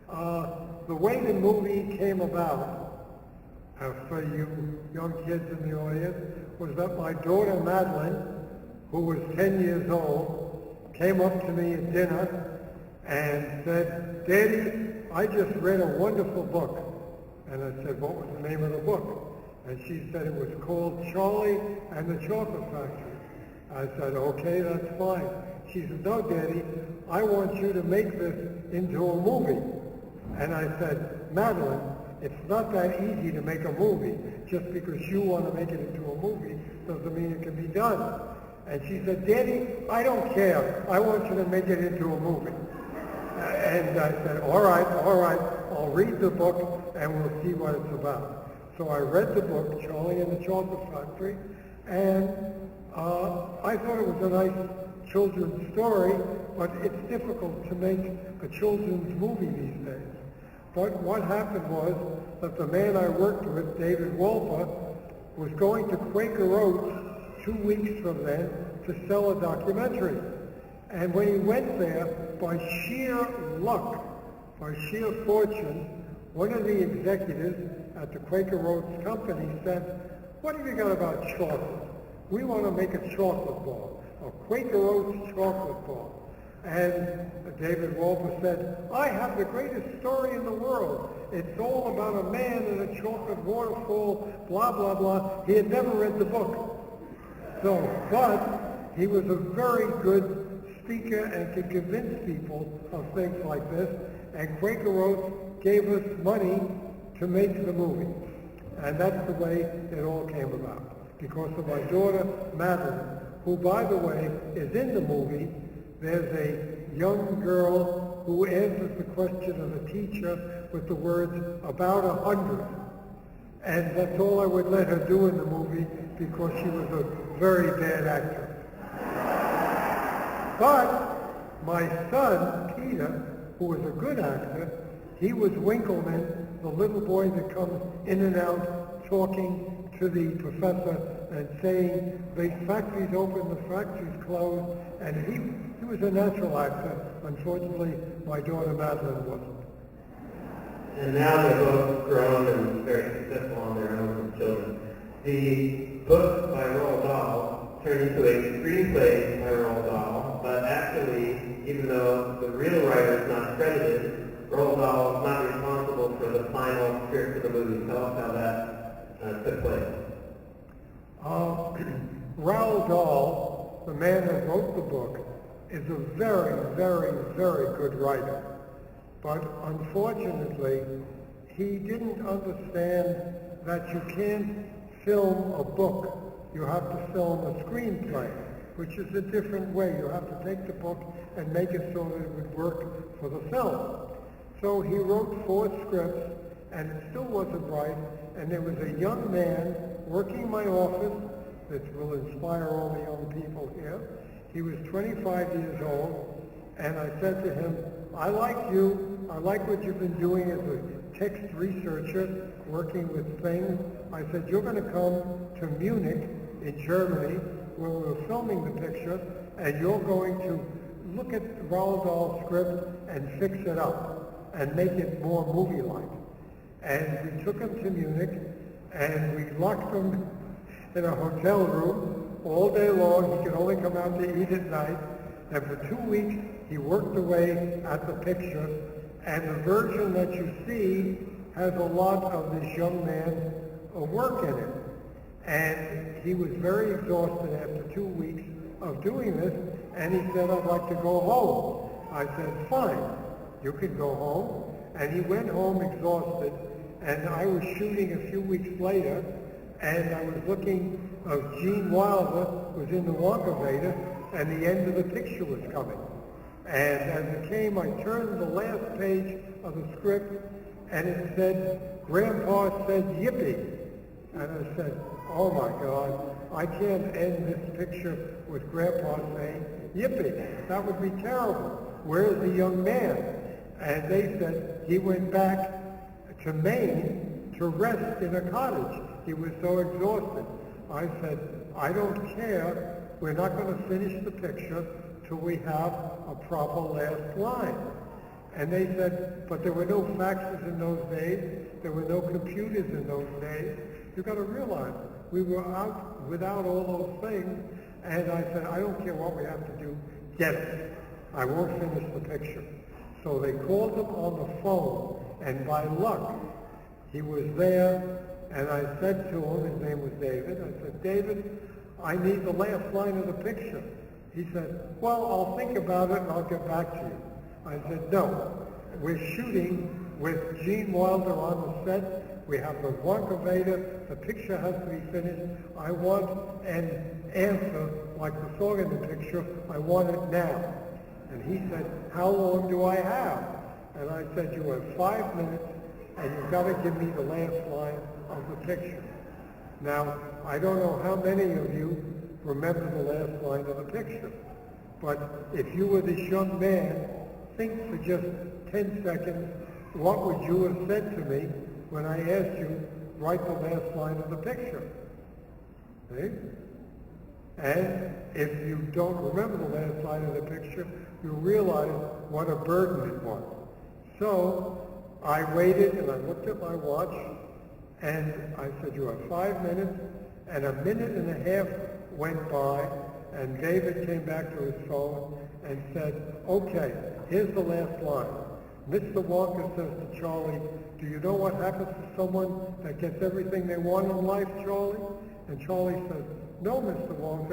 The way the movie came about, for you young kids in the audience, was that my daughter Madeline, who was 10 years old, came up to me at dinner and said, "Daddy, I just read a wonderful book." And I said, "What was the name of the book?" And she said it was called Charlie and the Chocolate Factory. I said, "Okay, that's fine." She said, "No, Daddy, I want you to make this into a movie." And I said, "Madeline, it's not that easy to make a movie. Just because you want to make it into a movie doesn't mean it can be done." And she said, "Daddy, I don't care. I want you to make it into a movie." And I said, all right, I'll read the book and we'll see what it's about. So I read the book, Charlie and the Chocolate Factory, and I thought it was a nice children's story, but it's difficult to make a children's movie these days. But what happened was that the man I worked with, David Wonka, was going to Quaker Oats 2 weeks from then to sell a documentary. And when he went there, by sheer luck, by sheer fortune, one of the executives at the Quaker Oats company said, "What have you got about chocolate? We want to make a chocolate bar, a Quaker Oats chocolate bar." And David Wolfer said, "I have the greatest story in the world. It's all about a man in a chocolate waterfall, blah, blah, blah." He had never read the book. But he was a very good speaker and could convince people of things like this. And Quaker Oats gave us money to make the movie. And that's the way it all came about. Because of my daughter, Madeline, who, by the way, is in the movie. There's a young girl who answers the question of the teacher with the words, "about 100." And that's all I would let her do in the movie because she was a very bad actor. But my son, Peter, who was a good actor, he was Winkleman, the little boy that comes in and out talking to the professor and saying, "The factory's open, the factory's closed," and he was a natural actor. Unfortunately, my daughter Madeline wasn't. And now they're both grown and very successful on their own as children. The book by Roald Dahl turned into a screenplay by Roald Dahl, but actually, even though the real writer is not credited, Roald Dahl is not responsible for the final script of the movie. Tell us how that took place. Roald Dahl, the man that wrote the book, is a very, very, very good writer. But unfortunately, he didn't understand that you can't film a book. You have to film a screenplay, which is a different way. You have to take the book and make it so that it would work for the film. So he wrote 4 scripts, and it still wasn't right. And there was a young man working in my office that will inspire all the young people here. He was 25 years old, and I said to him, "I like you. I like what you've been doing as a text researcher, working with things." I said, "You're going to come to Munich in Germany, where we're filming the picture, and you're going to look at Roald Dahl's script and fix it up and make it more movie-like." And we took him to Munich, and we locked him in a hotel room all day long. He could only come out to eat at night. And for 2 weeks, he worked away at the picture. And the version that you see has a lot of this young man's work in it. And he was very exhausted after 2 weeks of doing this. And he said, "I'd like to go home." I said, "Fine, you can go home." And he went home exhausted. And I was shooting a few weeks later, and I was looking, Gene Wilder was in the Wonka Vader, and the end of the picture was coming. And as it came, I turned the last page of the script, and it said, "Grandpa said yippee." And I said, "Oh my God, I can't end this picture with Grandpa saying yippee. That would be terrible. Where's the young man?" And they said he went back to Maine to rest in a cottage. He was so exhausted. I said, "I don't care. We're not going to finish the picture till we have a proper last line." And they said, but there were no faxes in those days. There were no computers in those days. You've got to realize, we were out without all those things. And I said, I don't care what we have to do, get it. I won't finish the picture. So they called him on the phone, and by luck, he was there, and I said to him, his name was David, I said, David, I need the last line of the picture. He said, well, I'll think about it and I'll get back to you. I said, no, we're shooting with Gene Wilder on the set. We have the Wonka Vader. The picture has to be finished. I want an answer like the song in the picture. I want it now. And he said, how long do I have? And I said, you have 5 minutes, and you've got to give me the last line of the picture. Now, I don't know how many of you remember the last line of the picture, but if you were this young man, think for just 10 seconds, what would you have said to me when I asked you, write the last line of the picture? See? And if you don't remember the last line of the picture, you realize what a burden it was. So I waited and I looked at my watch and I said, you have 5 minutes, and a minute and a half went by, and David came back to his phone and said, okay, here's the last line. Mr. Wonka says to Charlie, do you know what happens to someone that gets everything they want in life, Charlie? And Charlie says, no, Mr. Wonka.